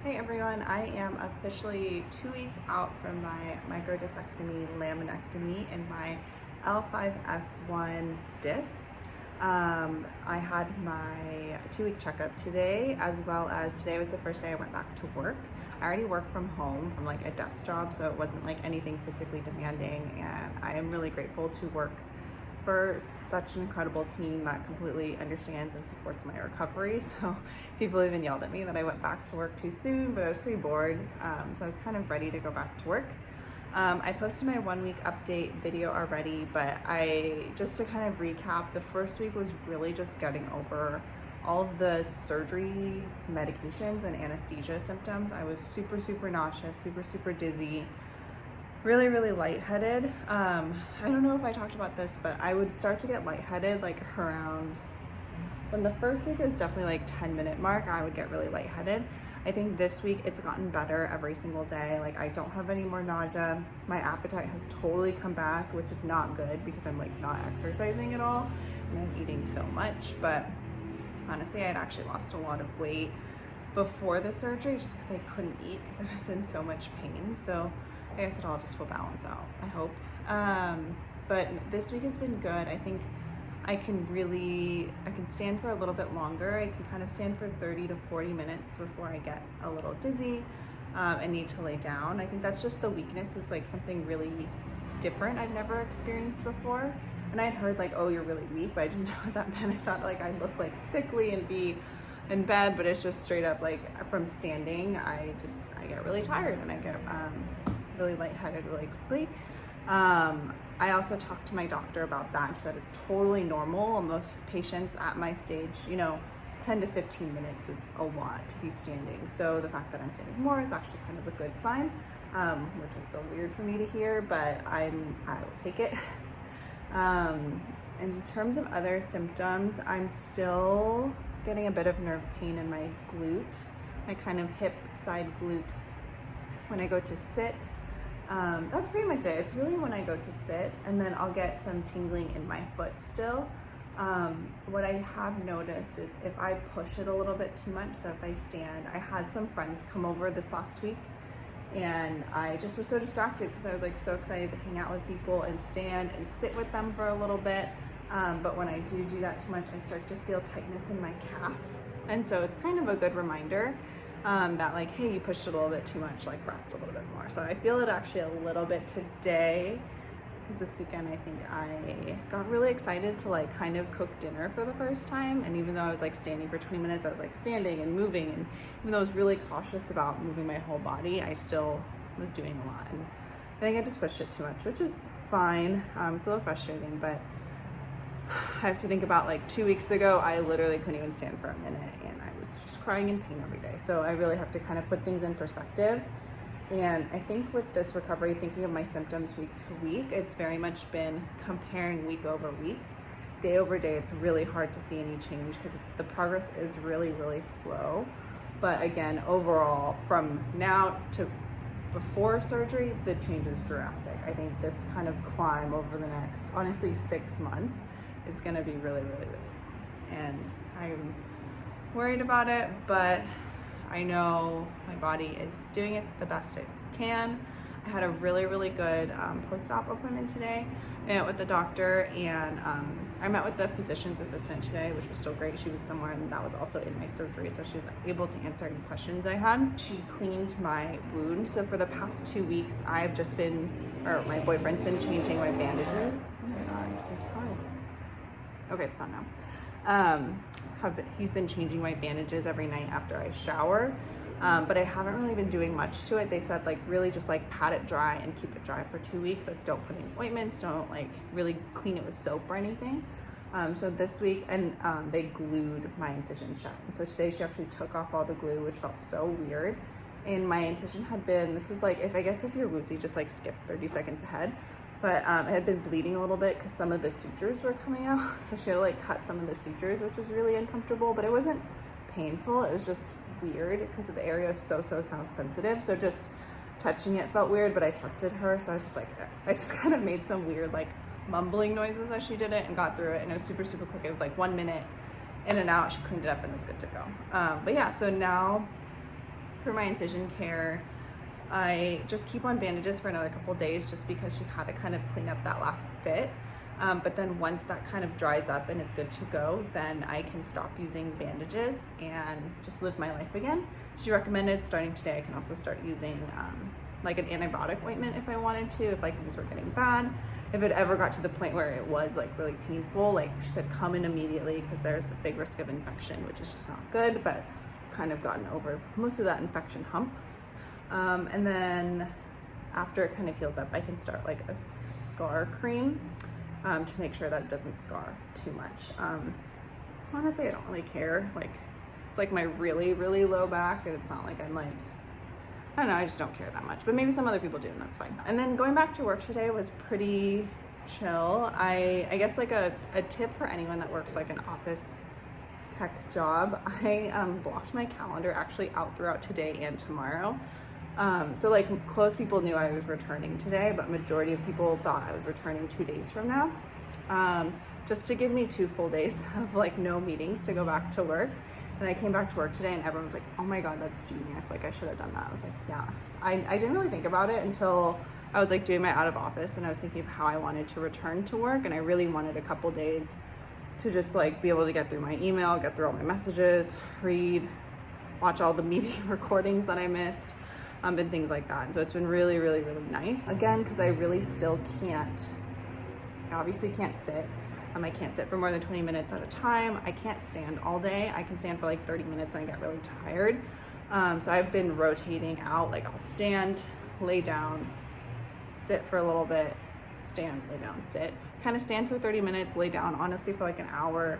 Hey everyone, I am officially 2 weeks out from my microdiscectomy laminectomy in my L5S1 disc. I had my 2-week checkup today, as well as today was the first day I went back to work. I already work from home from like a desk job, so it wasn't like anything physically demanding, and I am really grateful to work for such an incredible team that completely understands and supports my recovery. So people even yelled at me that I went back to work too soon, but I was pretty bored. So I was kind of ready to go back to work. I posted my 1-week update video already, but just to kind of recap, the first week was really just getting over all of the surgery medications and anesthesia symptoms. I was super nauseous, super dizzy, really lightheaded. I don't know if I talked about this, but I would start to get lightheaded like around, when the first week was definitely like 10-minute mark, I would get really lightheaded. I think this week it's gotten better every single day. Like I don't have any more nausea. My appetite has totally come back, which is not good because I'm like not exercising at all and I'm eating so much. But honestly, I'd actually lost a lot of weight before the surgery just because I couldn't eat because I was in so much pain. So I guess it all just will balance out, I hope. But this week has been good. I think I can stand for a little bit longer. I can kind of stand for 30 to 40 minutes before I get a little dizzy and need to lay down. I think that's just the weakness. It's like something really different I've never experienced before. And I'd heard like, oh, you're really weak, but I didn't know what that meant. I thought like I'd look like sickly and be in bed, but it's just straight up like from standing, I get really tired and I get really lightheaded really quickly. I also talked to my doctor about that. She said it's totally normal. Most patients at my stage, 10 to 15 minutes is a lot to be standing. So the fact that I'm standing more is actually kind of a good sign, which is still weird for me to hear, but I will take it. In terms of other symptoms, I'm still getting a bit of nerve pain in my glute, my kind of hip side glute when I go to sit. That's pretty much it. It's really when I go to sit, and then I'll get some tingling in my foot still. What I have noticed is if I push it a little bit too much, so if I stand, I had some friends come over this last week and I just was so distracted because I was like so excited to hang out with people and stand and sit with them for a little bit. But when I do that too much, I start to feel tightness in my calf. And so it's kind of a good reminder that like, hey, you pushed it a little bit too much, like rest a little bit more. So I feel it actually a little bit today because this weekend I think I got really excited to like kind of cook dinner for the first time. And even though I was like standing for 20 minutes, I was like standing and moving. And even though I was really cautious about moving my whole body, I still was doing a lot. And I think I just pushed it too much, which is fine. It's a little frustrating, but I have to think about like 2 weeks ago, I literally couldn't even stand for a minute and I was just crying in pain every day. So I really have to kind of put things in perspective. And I think with this recovery, thinking of my symptoms week to week, it's very much been comparing week over week. Day over day, it's really hard to see any change because the progress is really slow. But again, overall, from now to before surgery, the change is drastic. I think this kind of climb over the next, honestly, 6 months is going to be really big. And I'm worried about it, but I know my body is doing it the best it can. I had a really good post-op appointment today. I met with the doctor and I met with the physician's assistant today, which was still great. She was somewhere and that was also in my surgery, so she was able to answer any questions I had. She cleaned my wound. So for the past 2 weeks, I've just been, or my boyfriend's been changing my bandages. Oh my God, these cars. Okay, it's gone now. He's been changing my bandages every night after I shower, but I haven't really been doing much to it. They said like really just like pat it dry and keep it dry for 2 weeks. Like don't put any ointments, don't like really clean it with soap or anything. So this week, and they glued my incision shut. And so today she actually took off all the glue, which felt so weird. And my incision had been, this is like, if you're woozy, just like skip 30 seconds ahead. But it had been bleeding a little bit because some of the sutures were coming out. So she had to like cut some of the sutures, which was really uncomfortable, but it wasn't painful. It was just weird because the area is so sensitive. So just touching it felt weird, but I trusted her. So I was just like, I just kind of made some weird like mumbling noises as she did it and got through it. And it was super quick. It was like 1 minute in and out. She cleaned it up and it was good to go. But yeah, so now For my incision care, I just keep on bandages for another couple days just because she had to kind of clean up that last bit. But then once that kind of dries up and it's good to go, then I can stop using bandages and just live my life again. She recommended starting today, I can also start using like an antibiotic ointment if I wanted to, if like things were getting bad. If it ever got to the point where it was like really painful, like she said, come in immediately because there's a big risk of infection, which is just not good, but kind of gotten over most of that infection hump. And then after it kind of heals up, I can start like a scar cream to make sure that it doesn't scar too much. Honestly, I don't really care. Like, it's like my really, really low back, and it's not like I'm like, I don't know, I just don't care that much. But maybe some other people do, and that's fine. And then going back to work today was pretty chill. I guess like a tip for anyone that works like an office tech job, I blocked my calendar actually out throughout today and tomorrow. So like close people knew I was returning today, but majority of people thought I was returning 2 days from now, just to give me 2 full days of like no meetings to go back to work. And I came back to work today and everyone was like, oh my God, that's genius. Like I should have done that. I was like, yeah, I didn't really think about it until I was like doing my out of office and I was thinking of how I wanted to return to work. And I really wanted a couple days to just like be able to get through my email, get through all my messages, read, watch all the meeting recordings that I missed. And things like that. And so it's been really, really, really nice. Again, because I really still obviously can't sit. I can't sit for more than 20 minutes at a time. I can't stand all day. I can stand for like 30 minutes and I get really tired. So I've been rotating out, like I'll stand, lay down, sit for a little bit, stand, lay down, sit. Kind of stand for 30 minutes, lay down honestly for like an hour,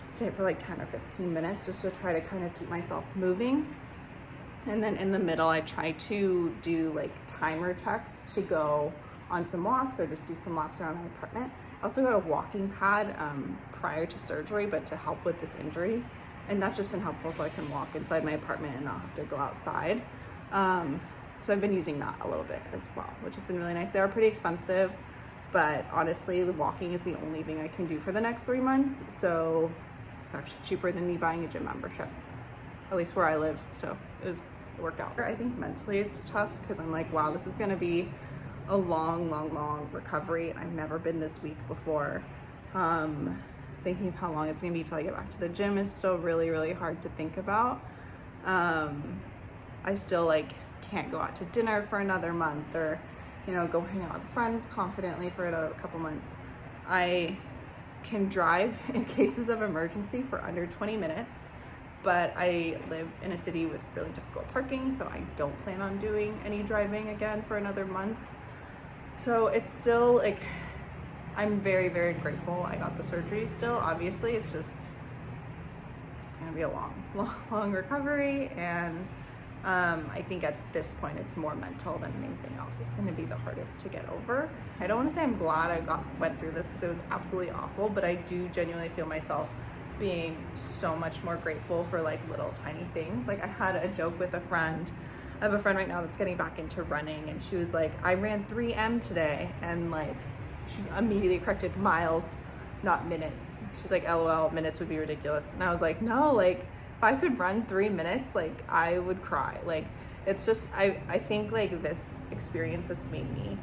sit for like 10 or 15 minutes just to try to kind of keep myself moving. And then in the middle, I try to do like timer checks to go on some walks or just do some laps around my apartment. I also got a walking pad prior to surgery, but to help with this injury. And that's just been helpful so I can walk inside my apartment and not have to go outside. So I've been using that a little bit as well, which has been really nice. They are pretty expensive, but honestly, the walking is the only thing I can do for the next 3 months. So it's actually cheaper than me buying a gym membership, at least where I live. So it worked out. I think mentally it's tough because I'm like, wow, this is gonna be a long, long, long recovery. I've never been this weak before. Thinking of how long it's gonna be till I get back to the gym is still really, really hard to think about. I still like can't go out to dinner for another month or, you know, go hang out with friends confidently for another couple months. I can drive in cases of emergency for under 20 minutes. But I live in a city with really difficult parking, so I don't plan on doing any driving again for another month. So it's still like, I'm very, very grateful I got the surgery still. Obviously, it's gonna be a long recovery. And I think at this point, it's more mental than anything else. It's gonna be the hardest to get over. I don't wanna say I'm glad I went through this because it was absolutely awful, but I do genuinely feel myself being so much more grateful for like little tiny things. Like I had a joke with a friend. I have a friend right now that's getting back into running and she was like, I ran 3M today, and like she immediately corrected miles, not minutes. She's like, LOL, minutes would be ridiculous. And I was like, no, like if I could run 3 minutes, like I would cry. Like it's just, I think like this experience has made me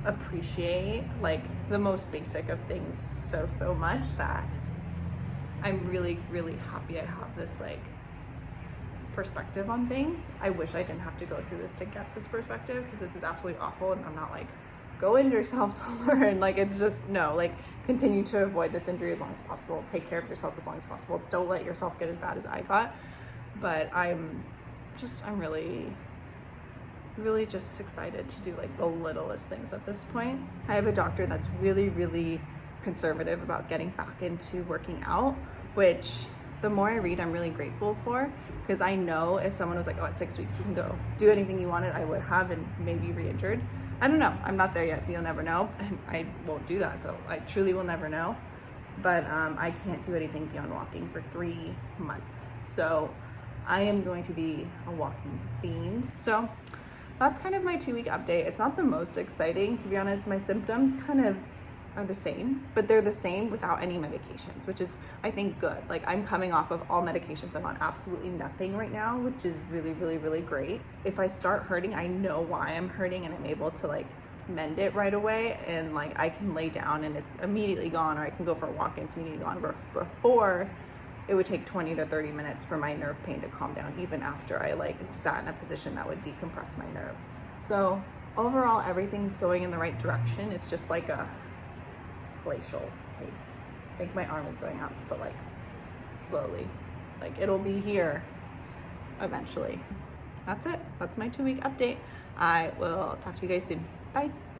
appreciate like the most basic of things so much that I'm really, really happy I have this like perspective on things. I wish I didn't have to go through this to get this perspective because this is absolutely awful, and I'm not like, go into yourself to learn. Like it's just, no, like continue to avoid this injury as long as possible. Take care of yourself as long as possible. Don't let yourself get as bad as I got. But I'm really, really just excited to do like the littlest things at this point. I have a doctor that's really, really conservative about getting back into working out, which the more I read, I'm really grateful for, because I know if someone was like, oh, at 6 weeks you can go do anything you wanted, I would have and maybe re-injured. I don't know. I'm not there yet, so you'll never know. And I won't do that, so I truly will never know. But I can't do anything beyond walking for 3 months. So I am going to be a walking fiend. So that's kind of my 2-week update. It's not the most exciting, to be honest. My symptoms kind of are the same, but they're the same without any medications, which is, I think, good. Like, I'm coming off of all medications. I'm on absolutely nothing right now, which is really, really, really great. If I start hurting, I know why I'm hurting and I'm able to like mend it right away, and like I can lay down and it's immediately gone, or I can go for a walk and it's immediately gone. Before, it would take 20 to 30 minutes for my nerve pain to calm down, even after I like sat in a position that would decompress my nerve. So overall, everything's going in the right direction. It's just like a glacial pace. I think my arm is going up, but like slowly. Like, it'll be here eventually. That's it. That's my 2-week update. I will talk to you guys soon. Bye.